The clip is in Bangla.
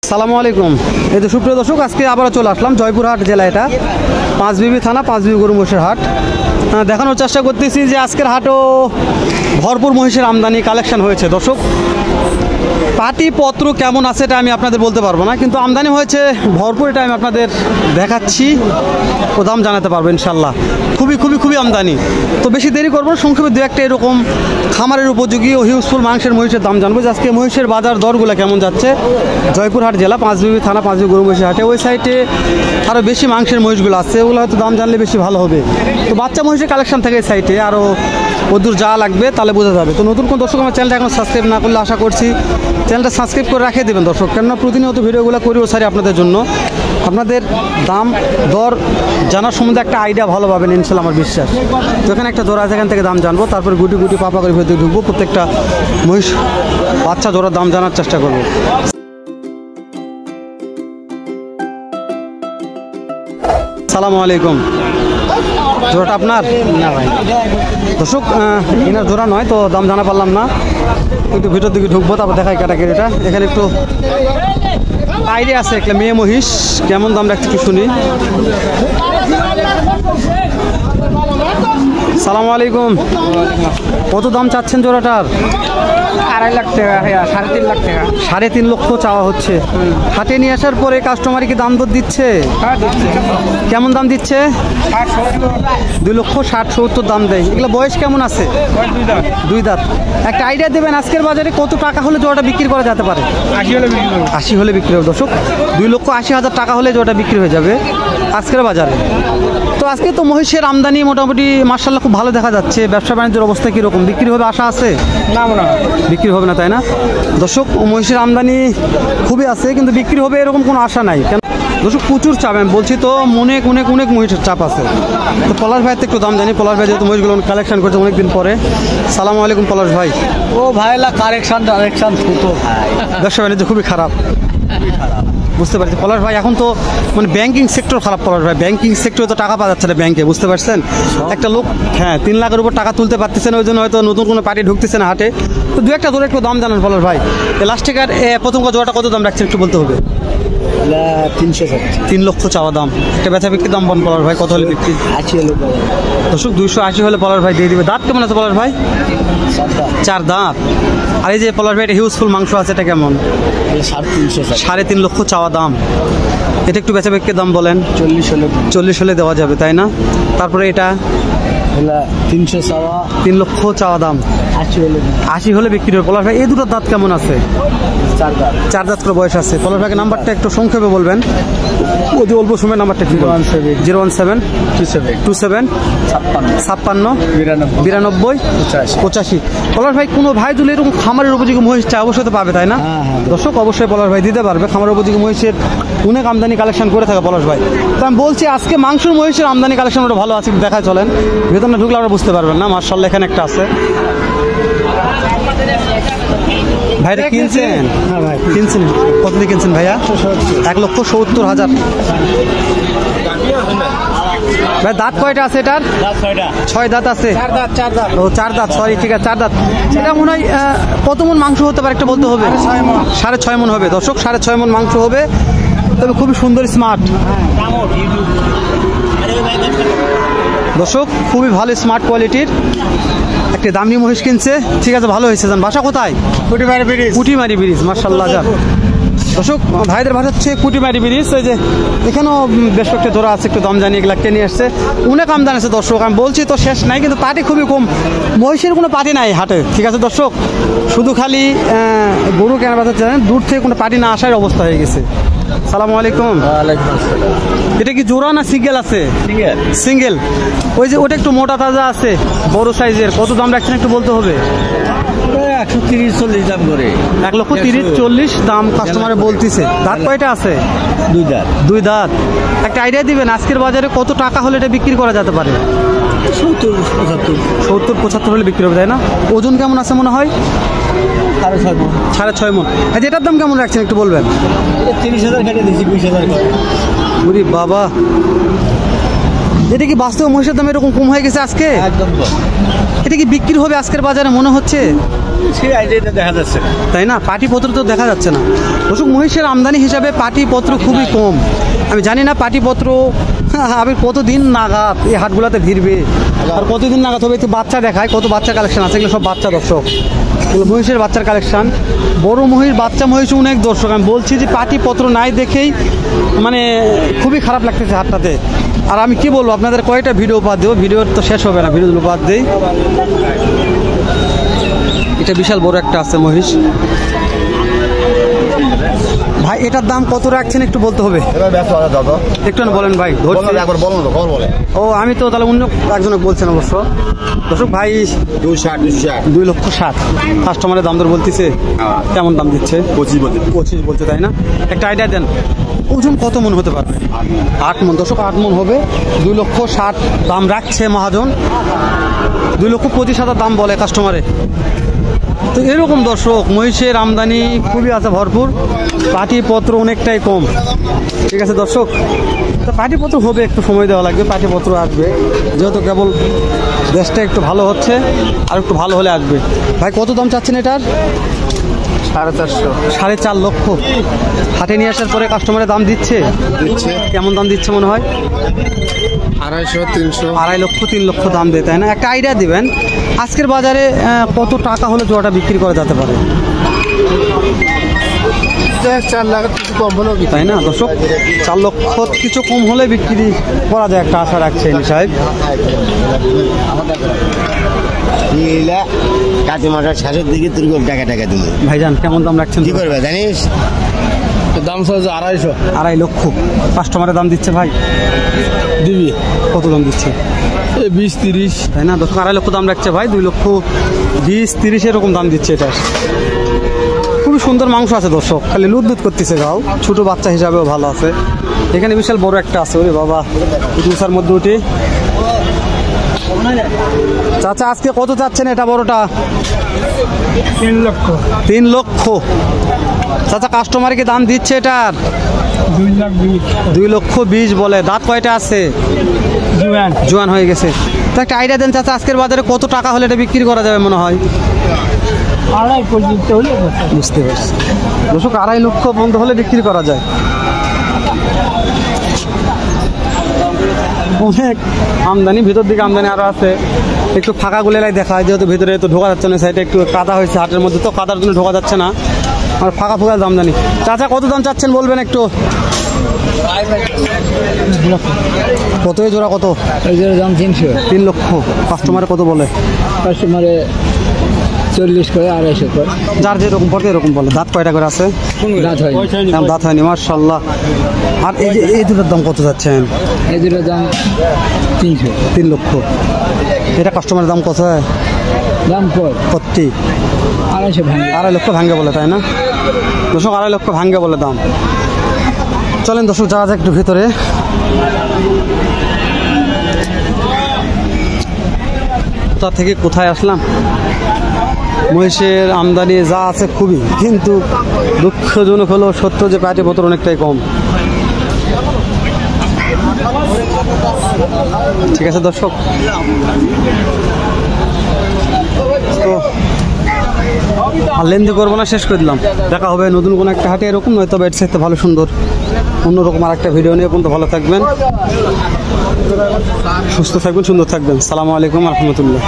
আসসালামু আলাইকুম। এই তো সুপ্রিয় দর্শক, আজকে আবারও চলে আসলাম জয়পুরহাট জেলা, এটা পাঁচবিবি থানা, পাঁচবিবি গরু মহিষের হাট। দেখানোর চেষ্টা করতেছি যে আজকের হাটও ভরপুর মহিষের আমদানি কালেকশন হয়েছে। দর্শক, পাটিপত্র কেমন আছে এটা আমি আপনাদের বলতে পারবো না, কিন্তু আমদানি হয়েছে ভরপুর, এটা আমি আপনাদের দেখাচ্ছি ও দাম জানাতে পারবো ইনশাল্লাহ। খুবই আমদানি। তো বেশি দেরি করবো না, সংক্ষেপে দু একটা এরকম খামারের উপযোগী ও হিউজফুল মাংসের মহিষের দাম জানবো যে আজকে মহিষের বাজার দরগুলো কেমন যাচ্ছে জয়পুরহাট জেলা, পাঁচবিবি থানা, পাঁচবিবি গরু মহিষের হাটে। ওই সাইডে আরও বেশি মাংসের মহিষগুলো আছে, ওগুলো হয়তো দাম জানলে বেশি ভালো হবে। তো বাচ্চা মহিষের কালেকশন থাকে এই সাইডে, আরও ওদূর যা লাগবে তাহলে বোঝা যাবে। তো নতুন কোন দর্শক আমার চ্যানেলটা এখন সাবস্ক্রাইব না করলে আশা করছি চ্যানেলটা সাবস্ক্রাইব করে রাখিয়ে দেবেন দর্শক, কেননা প্রতিনিয়ত ভিডিওগুলো করি ও সারি আপনাদের জন্য। আপনাদের দাম দর জানার সম্বন্ধে একটা আইডিয়া ভালো পাবেন ইনশাল্লাহ, আমার বিশ্বাস। তো এখানে একটা জোড়া আছে, এখান থেকে দাম জানবো, তারপরে গুটি গুটি পাপা করে ভেতরে ঢুকবো, প্রত্যেকটা মহিষ বাচ্চা জোড়ার দাম জানার চেষ্টা করবো। আসসালামু আলাইকুম। জোড়াটা আপনার? না ভাই দর্শক, এনার জোড়া নয়, তো দাম জানা পারলাম না। একটু ভিতর দিকে ঢুকবো, তারপর দেখাই ক্যাটাগরিটা। এখানে একটু আইডিয়া আছে, একটা মেয়ে মহিষ, কেমন দাম রাখছে একটু শুনি। সালামু আলাইকুম। কত দাম চাচ্ছেন জোড়াটার? 2.5 লাখ টাকা, 3.5 লাখ টাকা। 3.5 লক্ষ চাওয়া হচ্ছে। হাটে নিয়ে আসার পরে কাস্টমার কি দাম দর দিচ্ছে? কেমন দাম দিচ্ছে? 2,60,70 দাম দেয়। এগুলো বয়স কেমন আছে? 2 দাঁত। একটা আইডিয়া দেবেন আজকের বাজারে কত টাকা হলে জোড়াটা বিক্রি করা যেতে পারে? 80 হলে বিক্রি হবে দর্শক। 2,80,000 টাকা হলে জোড়াটা বিক্রি হয়ে যাবে আজকের বাজারে। তো আজকে তো মহিষের আমদানি মোটামুটি মাশাআল্লাহ খুব ভালো দেখা যাচ্ছে। ব্যবসা বাণিজ্যের অবস্থা কীরকম? বিক্রি হবে আশা আছে? না মনে হয় বিক্রি হবে না, তাই না দর্শক? মহিষের আমদানি খুবই আছে, কিন্তু বিক্রি হবে এরকম কোনো আশা নাই। কেন দর্শক, প্রচুর চাপ, আমি বলছি তো, অনেক মহিষের চাপ আছে। তো পলাশ ভাইয়ের একটু দাম জানি। পলাশ ভাই যেহেতু মহিষগুলো কালেকশন করছে অনেকদিন পরে। সালামু আলাইকুম পলাশ ভাই। ও ভাইলা কারেকশন ছোটো ভাই, ব্যবসা বাণিজ্য খুবই খারাপ। বুঝতে পারছি পলাশ ভাই, এখন তো মানে ব্যাংকিং সেক্টর খারাপ পলাশ ভাই। ব্যাংকিং সেক্টরে তো টাকা পাওয়া যাচ্ছে না ব্যাংকে, বুঝতে পারছেন? একটা লোক 3 লাখের উপর টাকা তুলতে পারতেছে না, ওই জন্য হয়তো নতুন কোনো পার্টি ঢুকতেছে না হাটে। তো দু একটা ধরে একটু দাম জানান পলাশ ভাই। লাস্ট টিকার প্রথম জোড়াটা কত দাম রাখছেন একটু বলতে হবে? 3 লক্ষ চাওয়া দাম। একটা বেচা বিক্রির দাম বল পলাশ ভাই, কত হলে বিক্রি? 80 হলে দর্শক 280 হলে পলাশ ভাই দিয়ে দিবে। দাঁত কেমন আছে পলাশ ভাই? 4 দাঁত। আর এই যে পলাশ ভাই, এটা হিউজফুল মাংস আছে, এটা কেমন? 3.5 লক্ষ চাওয়া দাম। এটা একটু বেচা বিক্রির দাম বলেন। 40 হলে দেওয়া যাবে, তাই না? তারপরে এটা 3 লক্ষ চাওয়া দাম। 80 হলে বিক্রি হবে। পলাশ ভাই এই দুটোর দাঁত কেমন আছে? 4 দাঁত করে বয়স আছে। পলাশ ভাইকে নাম্বারটা একটু সংক্ষেপে বলবেন, অতি অল্প সময় নাম্বারটা কি? 017 27 56 92 85। পলাশ ভাই, কোনো ভাই যদি এরকম খামারের উপযোগী মহিষ চায় অবশ্যই তো পাবে, তাই না দর্শক? অবশ্যই পলাশ ভাই দিতে পারবে। খামারের উপযোগী মহিষের অনেক আমদানি কালেকশন করে থাকে পলাশ ভাই। তো আমি বলছি আজকে মাংসের মহিষের আমদানি কালেকশন ওটা ভালো আছে, দেখায় চলেন। ভেতরে ঢুকলে আমরা বুঝতে পারবেন না। মাশাআল্লাহ এখানে একটা আছে। ভাইটা কিনছেন? হ্যাঁ ভাই কিনছেন। কত দিয়ে কিনছেন ভাইয়া? 1,70,000। ভাই দাঁত কয়টা আছে এটার? 6 দাঁত আছে। 4 দাঁত। ও 4 দাঁত, সরি, ঠিক আছে 4 দাঁত। এটা মনে হয় কত মন মাংস হতে পারে একটা বলতে হবে? 6.5 মন হবে দর্শক, 6.5 মন মাংস হবে। তবে খুবই সুন্দর, স্মার্ট দর্শক, খুবই ভালো স্মার্ট কোয়ালিটির একটা দামি মহিষ কিনছে। ঠিক আছে, ভালো হয়েছে। যান বাসা কোথায়? কুটিমারি ব্রিজ। মাশাআল্লাহ। যান দর্শক, ভাইদের ভাষা হচ্ছে কুটিমারি ব্রিজ। ওই যে এখানেও বেশ কয়েকটা জোড়া আছে, একটু দাম জানি। এগুলা নিয়ে আসছে, অনেক আমদানি আছে দর্শক। আমি বলছি তো শেষ নাই, কিন্তু পার্টি খুবই কম। মহিষের কোনো পার্টি নাই হাটে, ঠিক আছে দর্শক? শুধু খালি গরু কেনা বেচা জানেন, দূর থেকে কোনো পার্টি না আসার অবস্থা হয়ে গেছে। সালামু আলাইকুম। এটা কি জোড়া না সিঙ্গেল আছে? সিঙ্গেল। ওই যে ওটা একটু মোটা তাজা আছে, বড় সাইজের। কত দাম রাখছেন একটু বলতে হবে? 130-40 দাম করে। 1,30,40 দাম কাস্টমারে বলতেছে। দাঁত কয়টা আছে? 2 দাঁত। একটা আইডিয়া দিবেন আজকের বাজারে কত টাকা হলে এটা বিক্রি করা যেতে পারে? 70-75 হলে বিক্রি হবে, তাই না? ওজন কেমন আছে মনে হয়? 6.5 মন। এটার দাম কেমন রাখছেন একটু বলবেন? 30,000 কেটে দিয়েছি, 20,000। ওরে বাবা, এটা কি বাস্তবে মহিষের দাম এরকম কম হয়ে গেছে আজকে? একদম। এটা কি বিক্রি হবে আজকের বাজারে মনে হচ্ছে? সেই আইডিয়াটা দেখা যাচ্ছে না। তাই না? পাটিপত্র তো দেখা যাচ্ছে না দর্শক। মহিষের আমদানি হিসাবে পাটিপত্র খুবই কম। আমি জানি না পাটিপত্র আমি কতদিন নাগাদ এই হাটগুলোতে ভিড়বে আর কতদিন নাগাদ হবে। একটু বাচ্চা দেখায়, কত বাচ্চা কালেকশন আছে, এগুলো সব বাচ্চা দর্শক। এগুলো মহিষের বাচ্চার কালেকশন, বড় মহিষ, বাচ্চা মহিষ অনেক দর্শক। আমি বলছি যে পাটিপত্র নাই দেখেই মানে খুবই খারাপ লাগতেছে হাটটাতে। আর আমি কি বলবো আপনাদের, কয়টা ভিডিও উপহার দেবো, ভিডিওর তো শেষ হবে না, ভিডিওগুলো উপহার দেই। এটা বিশাল বড় একটা আছে মহিষ ভাই। এটার দাম কত রাখছেন একটু বলতে হবে, একটু না বলেন ভাই। ও আমি তো তাহলে অন্য একজনকে বলছেন অবশ্য দর্শক। ভাই 2,60,000 কাস্টমারের দাম দর বলতেছে। কেমন দাম দিচ্ছে? 25 বলছে, তাই না? একটা আইডিয়া দেন, ওজন কত মন হতে পারবে? 8 মন দর্শক, 8 মন হবে। 2,60,000 দাম রাখছে মহাজন, 2,25,000 দাম বলে কাস্টমারে। তো এরকম দর্শক, মহিষের আমদানি খুবই আছে ভরপুর, পাটিপত্র অনেকটাই কম। ঠিক আছে দর্শক, তো পাটিপত্র হবে, একটু সময় দেওয়া লাগবে, পাটিপত্র আসবে, যেহেতু কেবল দেশটা একটু ভালো হচ্ছে, আর একটু ভালো হলে আসবে। ভাই কত দাম চাচ্ছেন এটার? 450। 4.5 লক্ষ। হাটে নিয়ে আসার পরে কাস্টমারের দাম দিচ্ছে? কেমন দাম দিচ্ছে মনে হয়? 250, 300। 2.5 লক্ষ 3 লক্ষ দাম দেয়, তাই না? একটা আইডিয়া দিবেন আজকের বাজারে কত টাকা হলে জোড়াটা বিক্রি করা যেতে পারে? 4 লাখ কিছু কম হলো, তাই না দর্শক? 4 লক্ষ কিছু কম হলে বিক্রি করা যায়, একটা আশা রাখছে সাহেব। কাতি মাসের শেষের দিকে তুই টাকা টাকা দিব। ভাইজান কেমন দাম রাখছেন? কি করবে জানিস? দাম চাইছে 250। 2.5 লক্ষ কাস্টমারের দাম দিচ্ছে ভাই? দিবি কত দাম দিচ্ছে? 20-30, তাই না দর্শক? 2.5 লক্ষ দাম রাখছে ভাই, 2,20,30 এরকম দাম দিচ্ছে এটা। খুবই সুন্দর মাংস আছে দর্শক, খালি লুদ দুধ করতেছে গাও, ছোট বাচ্চা হিসাবেও ভালো আছে। এখানে বিশাল বড় একটা আছে, ওরে বাবা, দুসার মধ্যে উঠে। চাচা আজকে কত চাচ্ছেন এটা বড়টা? 3 লক্ষ। 3 লক্ষ চাচা কাস্টমারকে দাম দিচ্ছে এটার? 2,20,000। 2,20,000 বলে। দাঁত কয়টা আছে? জোয়ান হয়ে গেছে। তো একটা আইডিয়া দেন চাচা, আজকের বাজারে কত টাকা হলে এটা বিক্রি করা যাবে মনে হয়? 2.5 পর্যন্ত হলে বুঝতে পারছি দর্শক, 2.5 লক্ষ পর্যন্ত হলে বিক্রি করা যায়। অনেক আমদানি, ভিতর দিকে আমদানি আরো আছে। একটু ফাঁকা গুলেলাই দেখায়, যেহেতু ভিতরে তো ঢোকা যাচ্ছে না, সাইডে একটু কাদা হয়েছে হাটের মধ্যে, তো কাদার জন্য ঢোকা যাচ্ছে না, আর ফাঁকা ফুকা আমদানি। চাচা কত দাম চাচ্ছেন বলবেন একটু? কত জোড়া? কত? দাম 300। 3 লক্ষ। কাস্টমারে কত বলে? কাস্টমারে 40 করে, 250 করে, যার যেরকম পড়ে এরকম বলে। দাঁত কয়টা করে আছে? দাঁত হয় দাঁত হয়নি, মাশাআল্লাহ। আর এই যে এই দুটোর দাম কত যাচ্ছেন? এই দুটোর দাম 300। 3 লক্ষ। এটা কাস্টমারের দাম কত? দাম কত? 250 ভাঙে। 2.5 লক্ষ ভাঙ্গে বলে, তাই না দর্শক? 2.5 লক্ষ ভাঙ্গে বলে দাম। চলেন দর্শক যাওয়া যায় একটু ভেতরে। তার থেকে কোথায় আসলাম? মহিষের আমদানি যা আছে খুবই, কিন্তু দুঃখজনক হলো সত্য যে পাটিপত্র অনেকটাই কম। ঠিক আছে দর্শক, তো আর লেনদেন করবো না, শেষ করে দিলাম। দেখা হবে নতুন কোনো একটা হাটে এরকম, নয়তো এর সাথে ভালো সুন্দর অন্যরকম আর একটা ভিডিও নিয়ে। পর্যন্ত ভালো থাকবেন, সুস্থ থাকবেন, সুন্দর থাকবেন। সালামু আলাইকুম রহমতুল্লাহ।